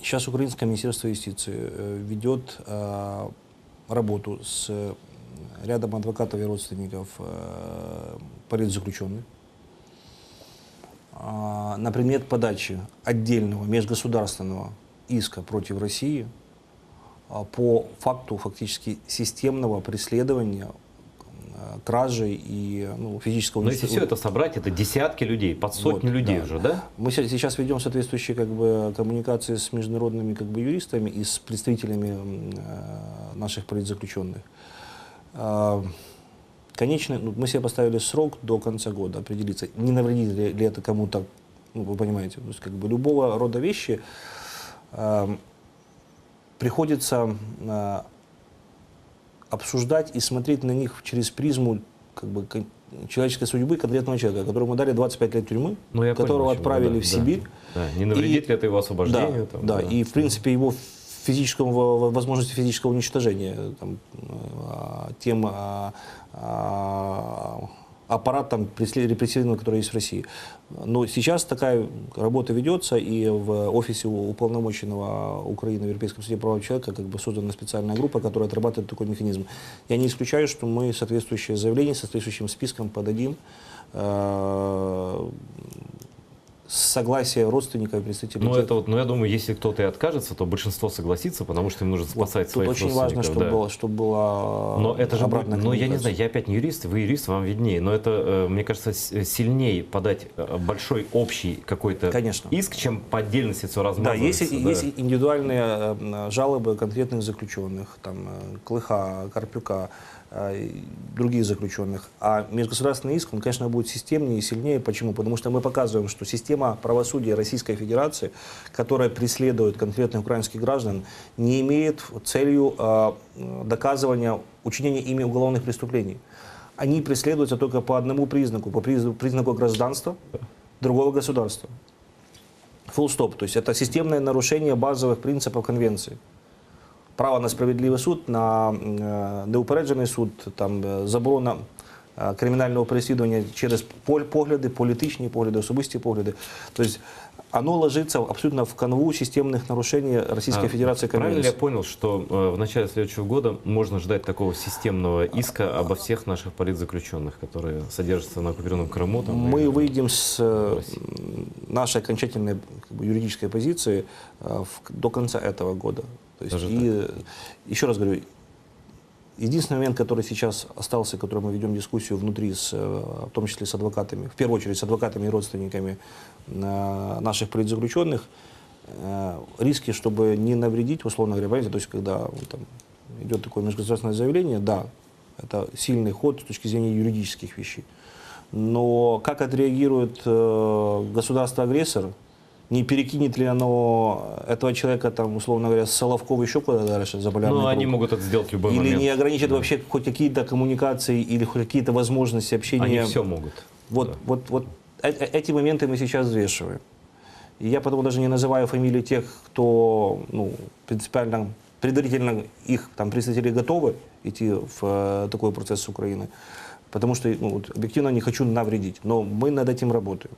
Сейчас Украинское Министерство юстиции ведет работу с рядом адвокатов и родственников политзаключенных на предмет подачи отдельного межгосударственного иска против России по факту фактически системного преследования, кражи и физического Но если все это собрать, это десятки людей, под сотню людей уже, да? Мы сейчас ведем соответствующие коммуникации с международными юристами и с представителями наших политзаключенных. Конечно, мы себе поставили срок до конца года определиться, не навредит ли это кому-то, вы понимаете, то есть любого рода вещи приходится обсуждать и смотреть на них через призму человеческой судьбы конкретного человека, которому дали 25 лет тюрьмы, которого отправили в Сибирь. Да. Не навредит ли это его освобождению? И в принципе его возможности физического уничтожения тем аппаратом репрессивным, который есть в России. Но сейчас такая работа ведется, и в офисе уполномоченного Украины в Европейском суде прав человека создана специальная группа, которая отрабатывает такой механизм. Я не исключаю, что мы соответствующее заявление с соответствующим списком подадим согласие родственников и представителей. Я думаю, если кто-то и откажется, то большинство согласится, потому что им нужно спасать своих родственников. Очень важно, чтобы была но это же обратная будет, я не знаю, я опять не юрист, вы юрист, вам виднее, но это, мне кажется, сильнее подать большой общий какой-то иск, чем по отдельности все размазывается. Есть индивидуальные жалобы конкретных заключенных, Клыха, Карпюка, других заключенных. А межгосударственный иск, он, конечно, будет системнее и сильнее. Почему? Потому что мы показываем, что система правосудия Российской Федерации, которая преследует конкретных украинских граждан, не имеет целью доказывания учинения ими уголовных преступлений. Они преследуются только по одному признаку, по признаку гражданства другого государства. Full stop. То есть это системное нарушение базовых принципов Конвенции. Право на справедливий суд, на неупереджений суд, заборона кримінального переслідування через погляди, політичні погляди, особисті погляди. Тобто, оно ложится абсолютно в канву системных нарушений Российской Федерации Конвенции. Правильно я понял, что в начале следующего года можно ждать такого системного иска обо всех наших политзаключенных, которые содержатся на оккупированном Крыму? Мы выйдем с нашей окончательной юридической позиции до конца этого года. То есть, еще раз говорю, единственный момент, который сейчас остался, который мы ведем дискуссию внутри, в том числе с адвокатами, в первую очередь с адвокатами и родственниками наших политзаключенных, риски, чтобы не навредить, условно говоря, понимаете, то есть когда идет такое межгосударственное заявление, да, это сильный ход с точки зрения юридических вещей. Но как отреагирует государство-агрессор, не перекинет ли оно этого человека, условно говоря, с Соловкова еще куда-то дальше, за полярный круг? Они могут это сделать в любой момент. Или не ограничит вообще хоть какие-то коммуникации, или хоть какие-то возможности общения. Они все могут. Вот эти моменты мы сейчас взвешиваем. И я потому даже не называю фамилии тех, кто принципиально, предварительно их представители готовы идти в такой процесс с Украиной. Потому что объективно не хочу навредить. Но мы над этим работаем.